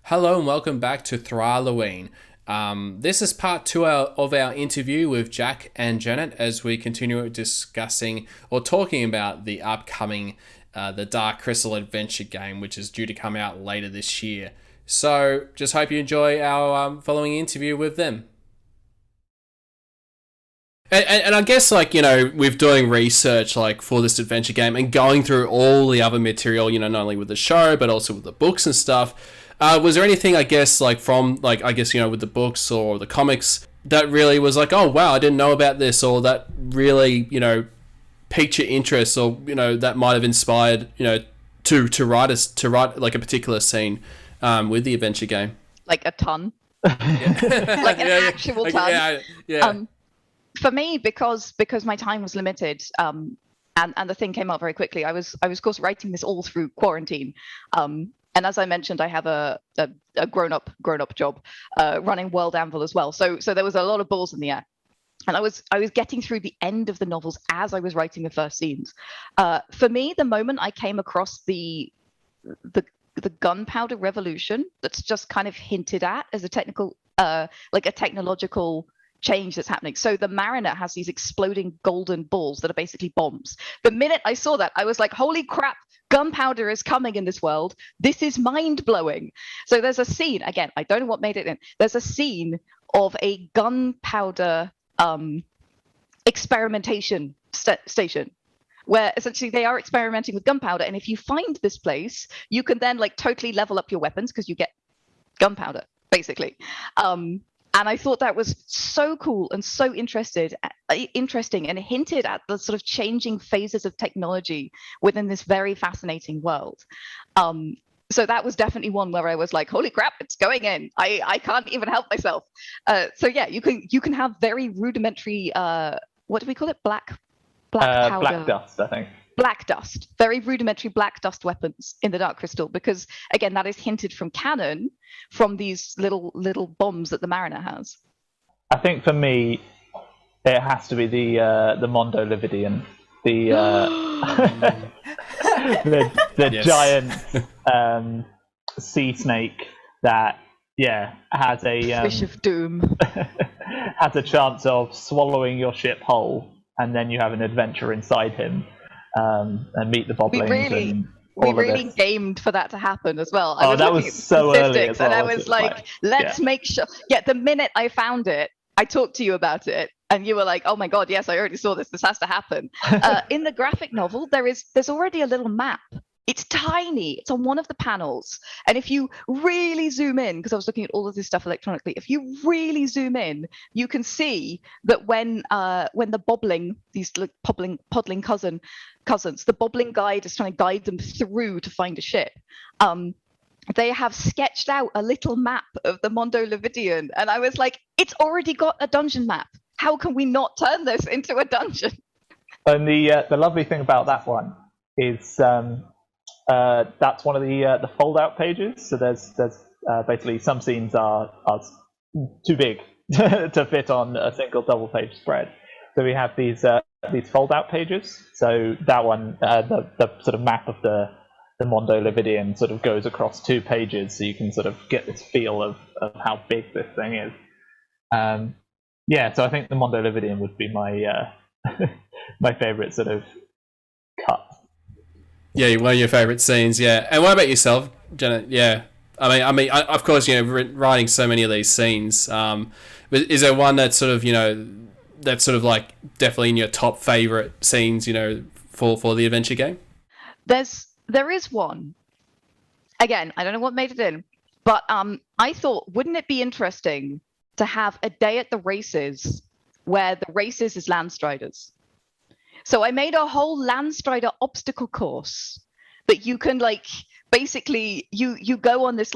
Hello and welcome back to Thralloween. This is part two of our interview with Jack and Janet as we continue discussing or talking about the upcoming The Dark Crystal adventure game, which is due to come out later this year. So just hope you enjoy our following interview with them. And I guess, with doing research, for this adventure game and going through all the other material, not only with the show, but also with the books and stuff, was there anything, with the books or the comics that really was like, oh, wow, I didn't know about this, or that really, piqued your interest, or, that might have inspired, to write like a particular scene with the adventure game? Like a ton. Yeah. Like an actual ton. Yeah. For me, because my time was limited, and the thing came out very quickly. I was of course writing this all through quarantine, and as I mentioned, I have a grown up job, running World Anvil as well. So there was a lot of balls in the air, and I was getting through the end of the novels as I was writing the first scenes. For me, the moment I came across the gunpowder revolution, that's just kind of hinted at as a technological change that's happening. So the Mariner has these exploding golden balls that are basically bombs. The minute I saw that, I was like, holy crap, gunpowder is coming in this world. This is mind-blowing. So there's a scene, again, I don't know what made it in. There's a scene of a gunpowder experimentation station where essentially they are experimenting with gunpowder. And if you find this place, you can then totally level up your weapons because you get gunpowder, basically. And I thought that was so cool and so interesting, and hinted at the sort of changing phases of technology within this very fascinating world. So that was definitely one where I was like, holy crap, it's going in. I can't even help myself. So yeah, you can have very rudimentary, what do we call it? Black powder. Black dust, I think. Black dust, very rudimentary black dust weapons in the Dark Crystal, because again, that is hinted from canon from these little bombs that the Mariner has. I think for me, it has to be the Mondo Lividian, the the Yes. giant sea snake that has a Fish of doom. has a chance of swallowing your ship whole, and then you have an adventure inside him. And meet the boblins. We really gamed for that to happen as well. That was so early as well. And I was like, let's make sure. Yeah, the minute I found it, I talked to you about it, and you were like, oh my god, yes, I already saw this. This has to happen. In the graphic novel, there's already a little map. It's tiny. It's on one of the panels. And if you really zoom in, because I was looking at all of this stuff electronically, if you really zoom in, you can see that when the bobbling, these poddling cousins, the bobbling guide is trying to guide them through to find a ship. They have sketched out a little map of the Mondo Lividian. And I was like, it's already got a dungeon map. How can we not turn this into a dungeon? And the lovely thing about that one is that's one of the fold-out pages. So there's basically some scenes are too big to fit on a single double-page spread. So we have these fold-out pages. So that one, the sort of map of the Mondo Lividian sort of goes across 2 pages, so you can sort of get this feel of how big this thing is. So I think the Mondo Lividian would be my my favorite sort of cut. Yeah, one of your favorite scenes. Yeah, and what about yourself, Janet? Yeah, I mean, of course, writing so many of these scenes. But is there one that's sort of, that's sort of like definitely in your top favorite scenes, for the adventure game? There is one. Again, I don't know what made it in, but I thought, wouldn't it be interesting to have a day at the races where the races is Landstriders? So I made a whole Landstrider obstacle course that you can basically you go on this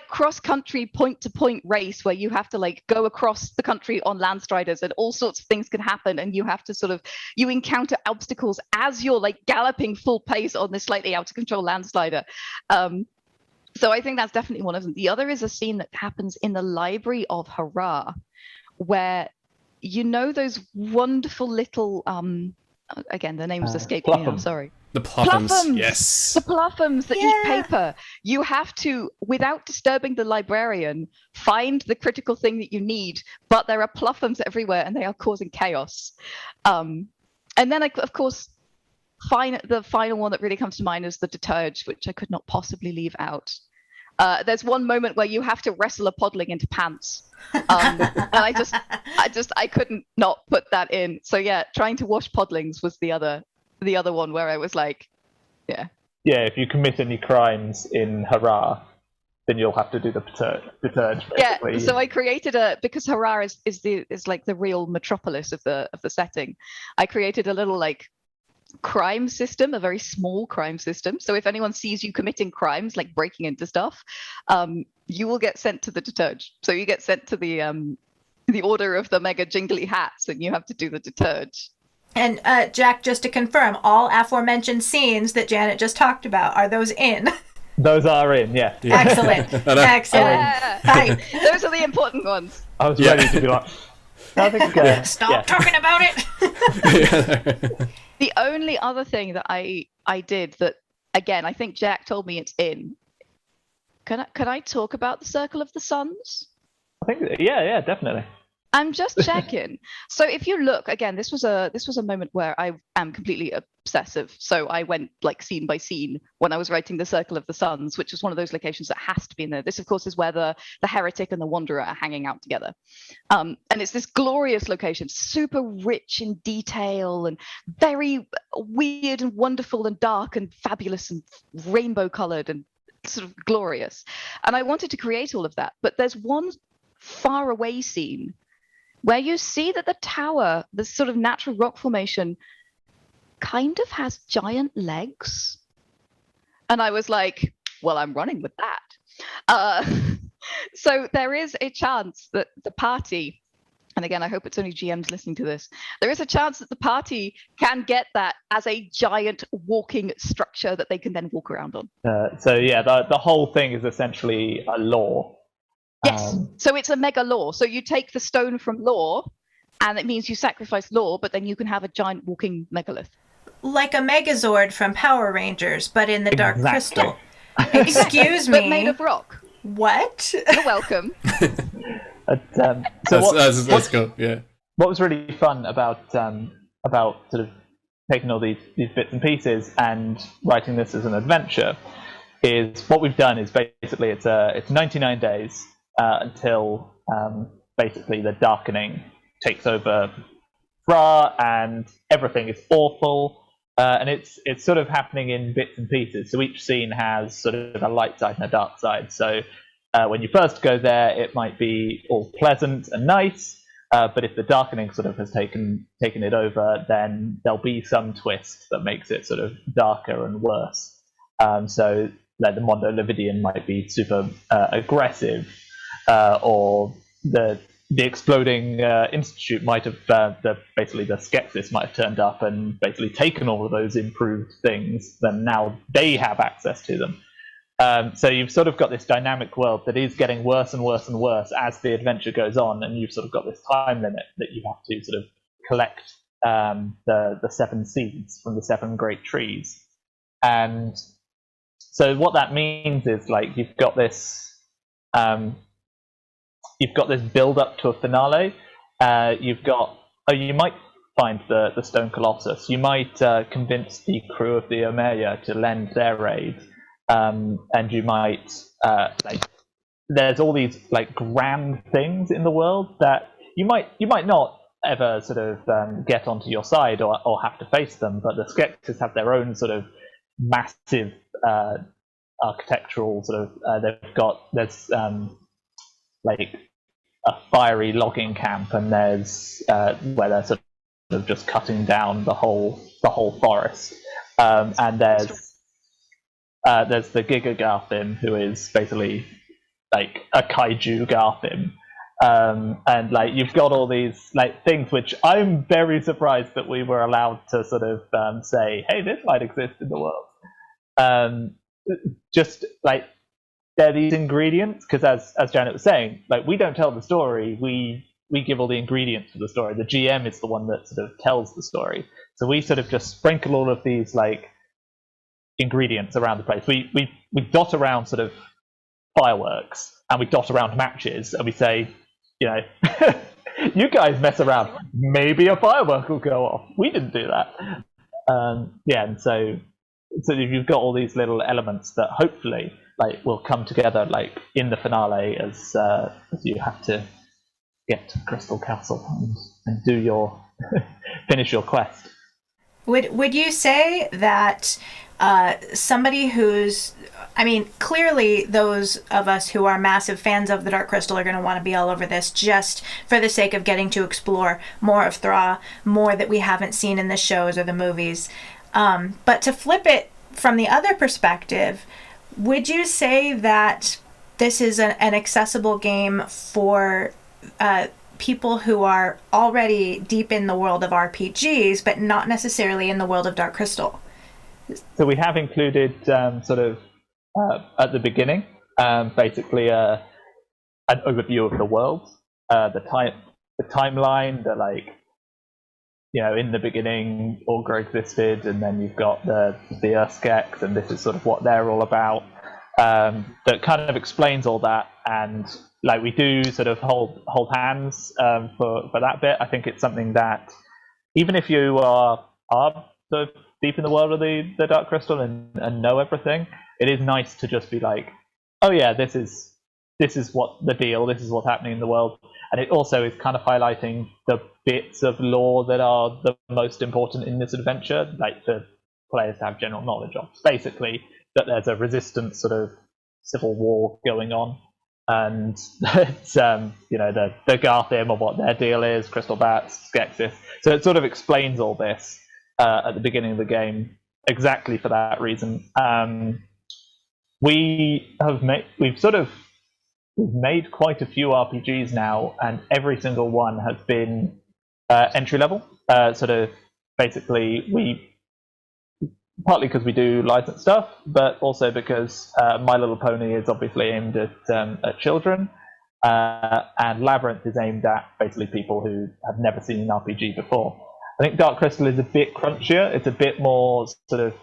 cross country point to point race where you have to go across the country on Landstriders, and all sorts of things can happen, and you have to you encounter obstacles as you're galloping full pace on this slightly out of control Landslider. So I think that's definitely one of them. The other is a scene that happens in the library of Hurrah, where those wonderful little again, the names escape me, I'm sorry. The pluffums. Pluffums! Yes. The pluffums that eat paper. You have to, without disturbing the librarian, find the critical thing that you need, but there are pluffums everywhere and they are causing chaos. And then, of course, the final one that really comes to mind is the deterge, which I could not possibly leave out. There's one moment where you have to wrestle a podling into pants. And I couldn't not put that in. So yeah, trying to wash podlings was the other one where I was like, yeah. Yeah, if you commit any crimes in Hurrah, then you'll have to do the deterge. Basically. Yeah, so I created because Hurrah is like the real metropolis of the setting. I created a little like crime system, a very small crime system. So if anyone sees you committing crimes like breaking into stuff, you will get sent to the deterge. So you get sent to the order of the mega jingly hats, and you have to do the deterge. And Jack, just to confirm, all aforementioned scenes that Janet just talked about, are those in? Those are in, yeah. Excellent. Excellent. Yeah. Right. Those are the important ones. I was ready to be like, I think, Stop talking about it. The only other thing that I did that, again, I think Jack told me it's in. Can I talk about the Circle of the Suns? I think, yeah, definitely. I'm just checking. So if you look again, this was a moment where I am completely obsessive. So I went like scene by scene when I was writing the Circle of the Suns, which is one of those locations that has to be in there. This, of course, is where the heretic and the wanderer are hanging out together, and it's this glorious location, super rich in detail and very weird and wonderful and dark and fabulous and rainbow colored and sort of glorious. And I wanted to create all of that, but there's one far away scene where you see that the tower, this sort of natural rock formation, kind of has giant legs. And I was like, well, I'm running with that. So there is a chance that the party, and again, I hope it's only GMs listening to this, there is a chance that the party can get that as a giant walking structure that they can then walk around on. So yeah, the whole thing is essentially a lore. Yes, so it's a mega lore. So you take the stone from lore, and it means you sacrifice lore, but then you can have a giant walking megalith. Like a Megazord from Power Rangers, but in the Dark Crystal. Excuse me. But made of rock. What? You're welcome. That's cool, yeah. What was really fun about sort of taking all these bits and pieces and writing this as an adventure is what we've done is basically it's 99 days until basically the darkening takes over Ra and everything is awful, and it's sort of happening in bits and pieces. So each scene has sort of a light side and a dark side. So when you first go there, it might be all pleasant and nice, but if the darkening sort of has taken it over, then there'll be some twist that makes it sort of darker and worse. So like the Mondo Lividian might be super aggressive, or the exploding institute might have basically the Skeksis might have turned up and basically taken all of those improved things. Then now they have access to them. So you've sort of got this dynamic world that is getting worse and worse and worse as the adventure goes on, and you've sort of got this time limit that you have to sort of collect the 7 seeds from the 7 great trees. And so what that means is like you've got this build up to a finale. You might find the Stone Colossus. You might convince the crew of the Omeya to lend their aid, and you might there's all these like grand things in the world that you might not ever sort of get onto your side or have to face them, but the Skeksis have their own sort of massive architectural sort of there's like a fiery logging camp, and there's where they're sort of just cutting down the whole forest, and there's the Giga Garthim, who is basically like a kaiju Garthim, and like you've got all these like things which I'm very surprised that we were allowed to sort of say, hey, this might exist in the world. Just like they're these ingredients, because as Janet was saying, like we don't tell the story, we give all the ingredients for the story. The GM is the one that sort of tells the story. So we sort of just sprinkle all of these like ingredients around the place. We dot around sort of fireworks, and we dot around matches, and we say, you know, you guys mess around, maybe a firework will go off. We didn't do that. And so you've got all these little elements that hopefully will come together in the finale as you have to get to Crystal Castle and do your finish your quest. Would you say that somebody who's, clearly those of us who are massive fans of the Dark Crystal are going to want to be all over this just for the sake of getting to explore more of Thra, more that we haven't seen in the shows or the movies. But to flip it from the other perspective, would you say that this is an accessible game for people who are already deep in the world of RPGs, but not necessarily in the world of Dark Crystal? So we have included at the beginning, basically an overview of the world, the timeline, in the beginning, Augur existed, and then you've got the Urskeks, and this is sort of what they're all about. That kind of explains all that, and we do sort of hold hands for that bit. I think it's something that even if you are sort of deep in the world of the Dark Crystal and know everything, it is nice to just be oh yeah, this is what the deal, this is what's happening in the world. And it also is kind of highlighting the bits of lore that are the most important in this adventure, for players to have general knowledge of. Basically, that there's a resistance sort of civil war going on, and it's the Garthim or what their deal is, Crystal Bats, Skeksis. So it sort of explains all this at the beginning of the game, exactly for that reason. We've made quite a few RPGs now, and every single one has been entry level. Sort of basically, partly because we do licensed stuff, but also because My Little Pony is obviously aimed at children, and Labyrinth is aimed at basically people who have never seen an RPG before. I think Dark Crystal is a bit crunchier. It's a bit more sort of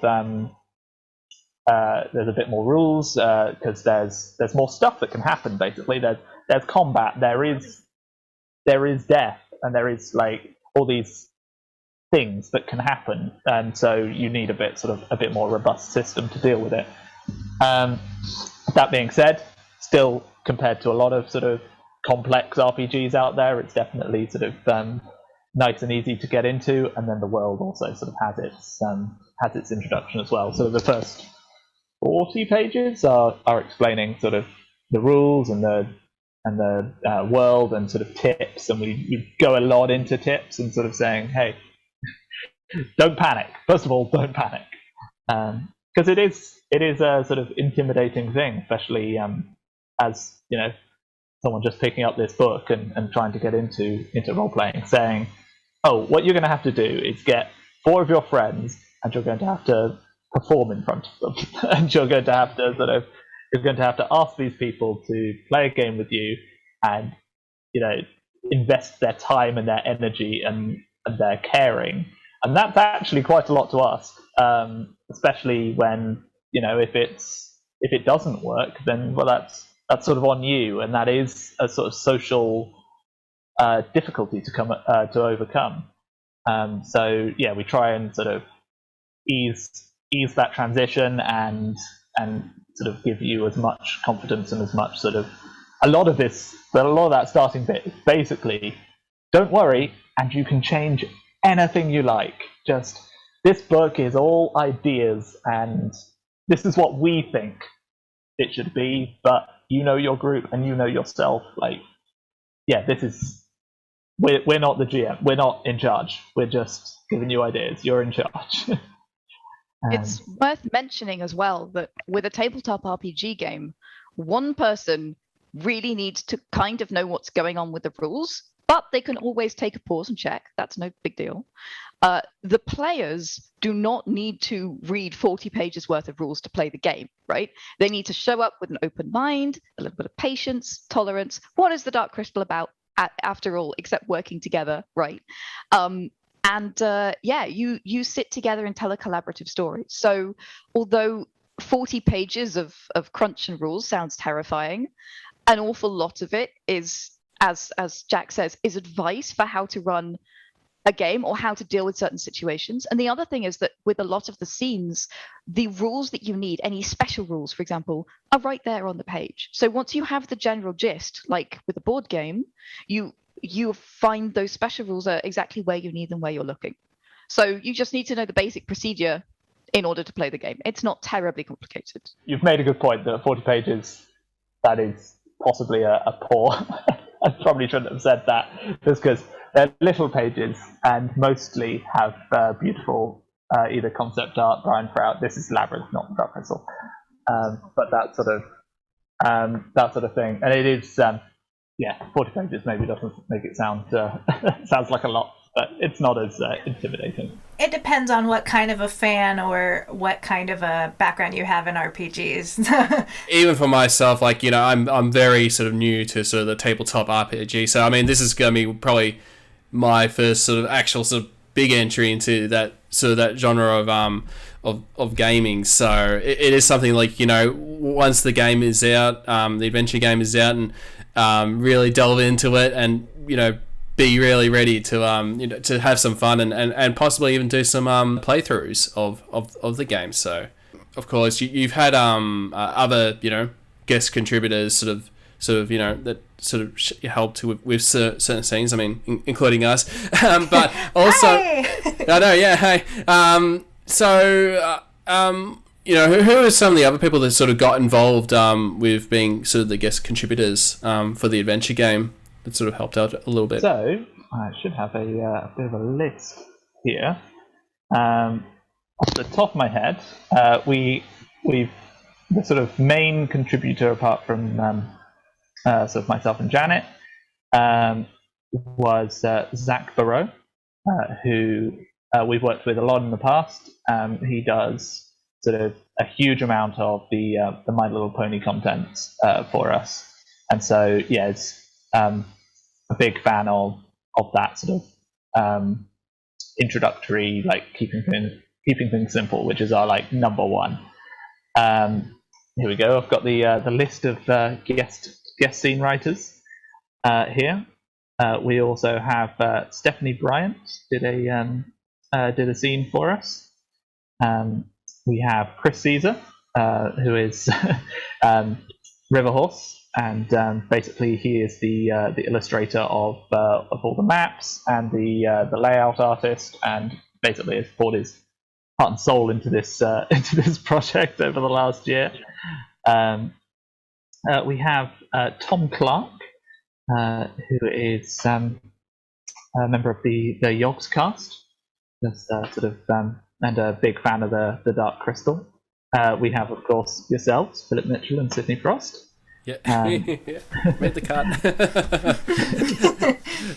there's a bit more rules because there's more stuff that can happen. Basically, there's combat, there is death, and there is all these things that can happen, and so you need a bit more robust system to deal with it. That being said, still compared to a lot of sort of complex RPGs out there, it's definitely sort of nice and easy to get into, and then the world also sort of has its introduction as well. So the first 40 pages are explaining sort of the rules and the world and sort of tips, and we go a lot into tips and sort of saying, hey, don't panic. First of all, don't panic, because it is a sort of intimidating thing, especially as someone just picking up this book and trying to get into role playing, saying, oh, what you're going to have to do is get 4 of your friends, and you're going to have to perform in front of them, and you're going to have to ask these people to play a game with you, and invest their time and their energy and their caring. And that's actually quite a lot to ask, especially when if it doesn't work, then that's sort of on you, and that is a sort of social difficulty to overcome. So yeah, we try and sort of ease that transition and sort of give you as much confidence and as much sort of a lot of that starting bit is basically, don't worry, and you can change anything you like. Just, this book is all ideas, and this is what we think it should be, but your group and yourself. We're not the GM. We're not in charge. We're just giving you ideas. You're in charge. It's worth mentioning as well that with a tabletop RPG game, one person really needs to kind of know what's going on with the rules, but they can always take a pause and check. That's no big deal. The players do not need to read 40 pages worth of rules to play the game, right? They need to show up with an open mind, a little bit of patience, tolerance. What is the Dark Crystal about, after all, except working together, right? And you sit together and tell a collaborative story. So although 40 pages of crunch and rules sounds terrifying, an awful lot of it is, as Jack says, is advice for how to run a game or how to deal with certain situations. And the other thing is that with a lot of the scenes, the rules that you need, any special rules, for example, are right there on the page. So once you have the general gist, like with a board game, you find those special rules are exactly where you need them, where you're looking. So you just need to know the basic procedure in order to play the game. It's not terribly complicated. You've made a good point that 40 pages, that is possibly a poor... I probably shouldn't have said that, just because they're little pages and mostly have beautiful either concept art, Brian Prout. This is Labyrinth, not Dark Crystal, but that sort of thing. And it is, 40 pages maybe doesn't make it sound sounds like a lot, but it's not as intimidating. It depends on what kind of a fan or what kind of a background you have in RPGs. Even for myself, like, I'm very sort of new to sort of the tabletop RPG. So, I mean, this is going to be probably my first sort of actual sort of big entry into that sort of that genre of gaming. So it is something like, once the game is out, the adventure game is out, and really delve into it and, be really ready to to have some fun and possibly even do some playthroughs of the game. So of course you've had other guest contributors sort of that sort of helped with certain scenes. I mean, including us, but also Hey! I know, yeah, hey. Who are some of the other people that sort of got involved with being sort of the guest contributors for the adventure game that sort of helped out a little bit? So I should have a bit of a list here. Off the top of my head, we've the sort of main contributor apart from sort of myself and Janet was Zach Barrow, who we've worked with a lot in the past. He does sort of a huge amount of the My Little Pony content for us, and so it's a big fan of that sort of introductory, like keeping things simple, which is our like number one. Here we go. I've got the list of guest scene writers here. We also have Stephanie Bryant did a scene for us. We have Chris Caesar, who is Riverhorse, and basically he is the illustrator of all the maps and the layout artist, and basically has poured his heart and soul into this project over the last year. We have Tom Clark, who is a member of the Yogs cast, just sort of and a big fan of the Dark Crystal. We have, of course, yourselves, Philip Mitchell and Sydney Frost. Yeah, made the cut.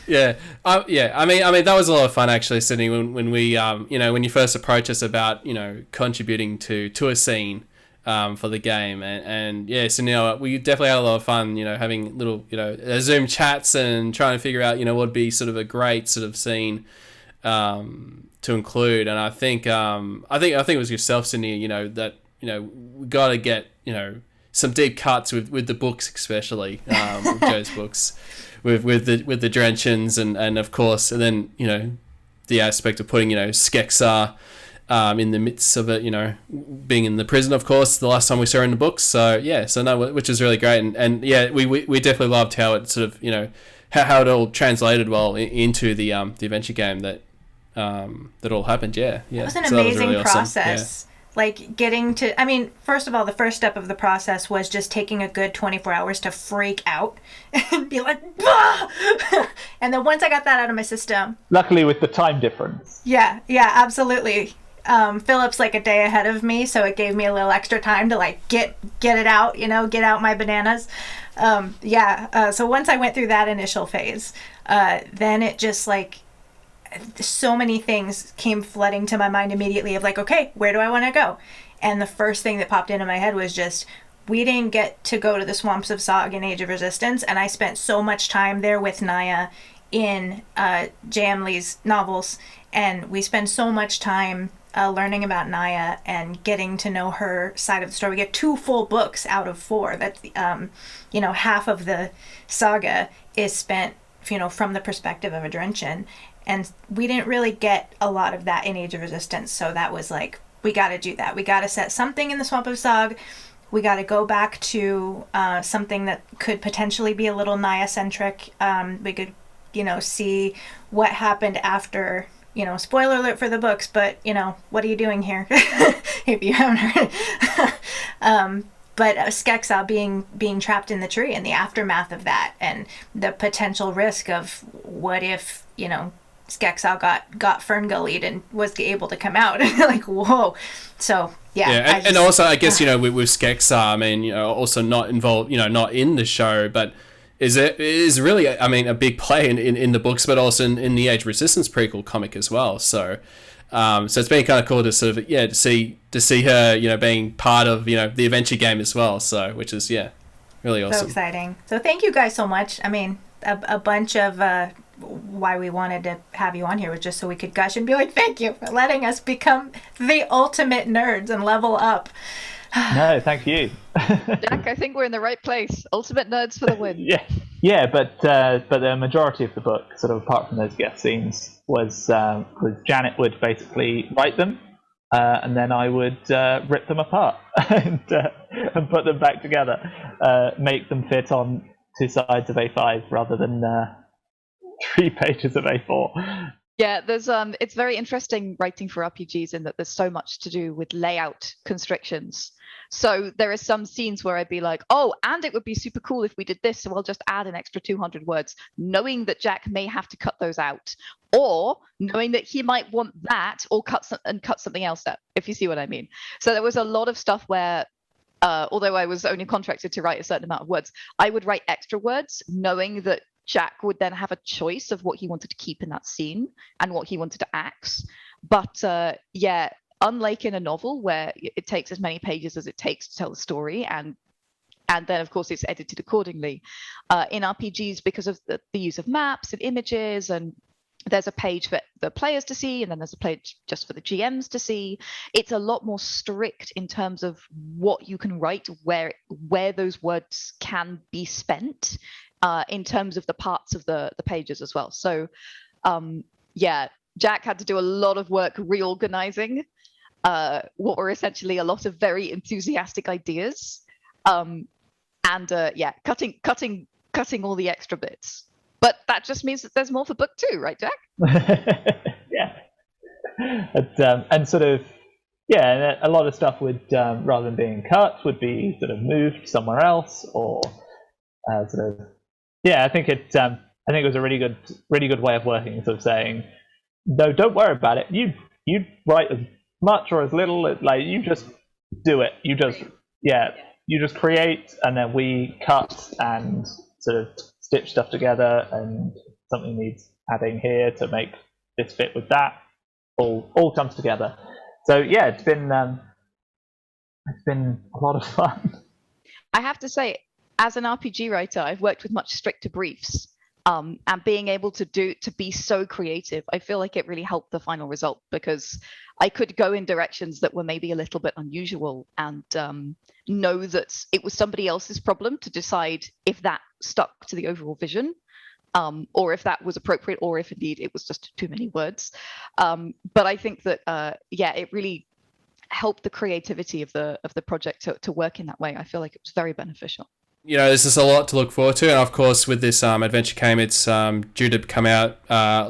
Yeah. I mean, that was a lot of fun actually, Sydney. When we, when you first approached us about, contributing to a scene, for the game, and yeah, so we definitely had a lot of fun, having little, Zoom chats and trying to figure out, what would be sort of a great sort of scene, to include. And I think it was yourself, Sydney, that we got to get some deep cuts with the books, especially with Joe's books, with the Drenchens, and of course, and then the aspect of putting Skexar in the midst of it, being in the prison, of course, the last time we saw her in the books. So yeah, which is really great, and yeah, we definitely loved how it sort of how it all translated well into the adventure game that all happened. Yeah. It was an So that was amazing really awesome. process. Like getting to, I mean, first of all, the first step of the process was just taking a good 24 hours to freak out and be like, "Bah!" And then once I got that out of my system. Luckily, with the time difference. Yeah, absolutely. Philip's like a day ahead of me, so it gave me a little extra time to like get it out, get out my bananas. So once I went through that initial phase, then it just like, so many things came flooding to my mind immediately of like, okay, where do I want to go? And the first thing that popped into my head was just, we didn't get to go to the swamps of Sog in Age of Resistance, and I spent so much time there with Naya in J.M. Lee's novels, and we spend so much time learning about Naya and getting to know her side of the story. We get 2 full books out of 4. That's half of the saga is spent from the perspective of Adrenchen, and we didn't really get a lot of that in Age of Resistance. So that was like, we got to do that. We got to set something in the Swamp of Zog. We got to go back to something that could potentially be a little Naya-centric. We could, see what happened after, spoiler alert for the books, but, what are you doing here? If you haven't heard. But Skeksaw being trapped in the tree and the aftermath of that, and the potential risk of what if, Skeksaw got Ferngullied and was able to come out. Like, whoa. So, yeah. And also, I guess, with Skeksaw, I mean, also not involved, not in the show, but is really, I mean, a big play in the books, but also in the Age of Resistance prequel comic as well. So it's been kind of cool to sort of, to see her, being part of, the adventure game as well. So, which is, really awesome. So exciting. So thank you guys so much. I mean, a bunch of why we wanted to have you on here was just so we could gush and be like, thank you for letting us become the ultimate nerds and level up. No, thank you. Jack, I think we're in the right place. Ultimate nerds for the win. Yeah, but the majority of the book, sort of apart from those guest scenes, was Janet would basically write them, and then I would rip them apart and put them back together, make them fit on 2 sides of A5 rather than 3 pages of A4. Yeah, there's it's very interesting writing for RPGs in that there's so much to do with layout constrictions. So there are some scenes where I'd be like, oh, and it would be super cool if we did this, so I'll just add an extra 200 words, knowing that Jack may have to cut those out, or knowing that he might want that, or cut something else out, if you see what I mean. So there was a lot of stuff where, although I was only contracted to write a certain amount of words, I would write extra words, knowing that Jack would then have a choice of what he wanted to keep in that scene and what he wanted to axe. But unlike in a novel where it takes as many pages as it takes to tell the story, and then of course it's edited accordingly, in RPGs, because of the use of maps and images, and there's a page for the players to see, and then there's a page just for the GMs to see. It's a lot more strict in terms of what you can write, where those words can be spent, in terms of the parts of the pages as well. So, Jack had to do a lot of work reorganizing what were essentially a lot of very enthusiastic ideas, cutting all the extra bits. But that just means that there's more for book 2, right, Jack? Yeah. And sort of, a lot of stuff would, rather than being cut, would be sort of moved somewhere else, or sort of. Yeah, I think it was a really good way of working, sort of saying, no, don't worry about it. You write as much or as little, like, you just do it. You just create, and then we cut and sort of stitch stuff together, and something needs adding here to make this fit with that. All comes together. So yeah, it's been a lot of fun. I have to say, as an RPG writer, I've worked with much stricter briefs, and being able to be so creative, I feel like it really helped the final result, because I could go in directions that were maybe a little bit unusual, and know that it was somebody else's problem to decide if that stuck to the overall vision, or if that was appropriate, or if indeed it was just too many words. But I think that it really helped the creativity of the project to work in that way. I feel like it was very beneficial. There's just a lot to look forward to, and of course with this adventure game, it's due to come out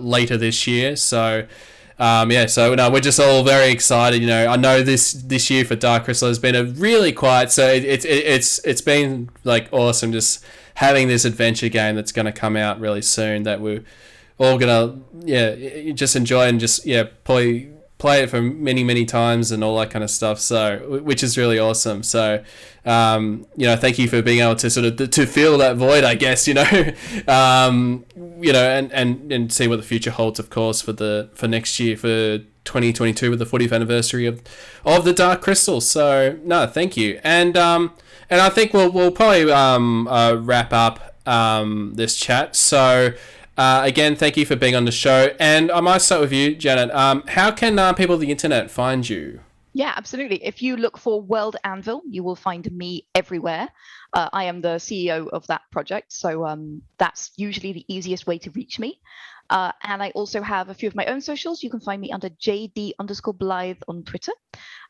later this year. So we're just all very excited. I know this year for Dark Crystal has been a really quiet, so it's been like awesome just having this adventure game that's going to come out really soon, that we're all gonna just enjoy and just play it for many times and all that kind of stuff, so which is really awesome. So thank you for being able to sort of to fill that void, I guess, and see what the future holds, of course, for next year, for 2022, with the 40th anniversary of the Dark Crystal. So no, thank you. And I think we'll probably wrap up this chat. So Again, thank you for being on the show. And I might start with you, Janet. How can people on the internet find you? Yeah, absolutely. If you look for World Anvil, you will find me everywhere. I am the CEO of that project, so that's usually the easiest way to reach me. And I also have a few of my own socials. You can find me under JD_Blythe on Twitter.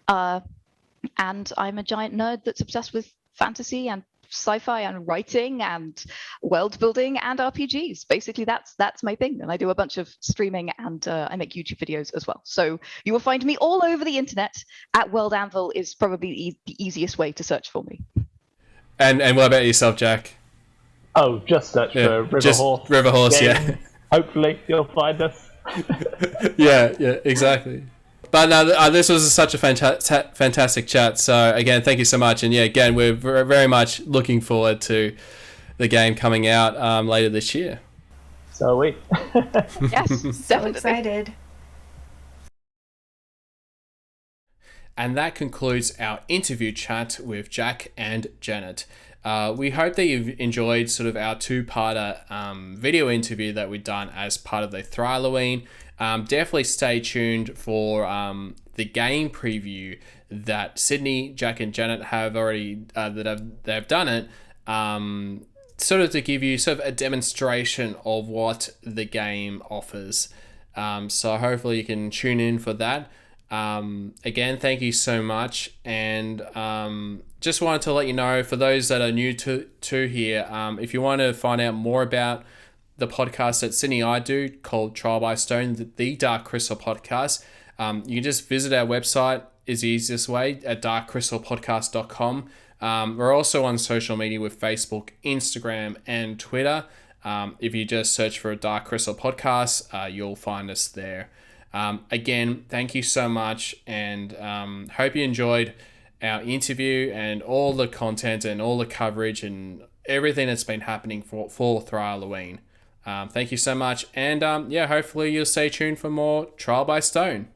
And I'm a giant nerd that's obsessed with fantasy and sci-fi and writing and world building and RPGs. Basically, that's my thing. And I do a bunch of streaming and I make YouTube videos as well. So you will find me all over the internet. At World Anvil is probably the easiest way to search for me. And what about yourself, Jack? Oh, just search for River Horse, yeah. Hopefully you'll find us. yeah, exactly. But no, this was such a fantastic chat. So again, thank you so much. And yeah, again, we're very much looking forward to the game coming out later this year. So are we. Yes, So excited. And that concludes our interview chat with Jack and Janet. We hope that you've enjoyed sort of our two-parter video interview that we've done as part of the Thralloween. Definitely stay tuned for the game preview that Sydnni, Jack, and Janet have already they've done it. Sort of to give you sort of a demonstration of what the game offers. So hopefully you can tune in for that. Again, thank you so much, and just wanted to let you know, for those that are new to here, if you want to find out more about the podcast that Sydnni and I do called Trial by Stone, the Dark Crystal Podcast, you can just visit our website, is the easiest way, at darkcrystalpodcast.com. We're also on social media with Facebook, Instagram, and Twitter. If you just search for a Dark Crystal Podcast, you'll find us there. Again, thank you so much, and hope you enjoyed our interview and all the content and all the coverage and everything that's been happening for Thralloween. Thank you so much, and hopefully you'll stay tuned for more Trial by Stone.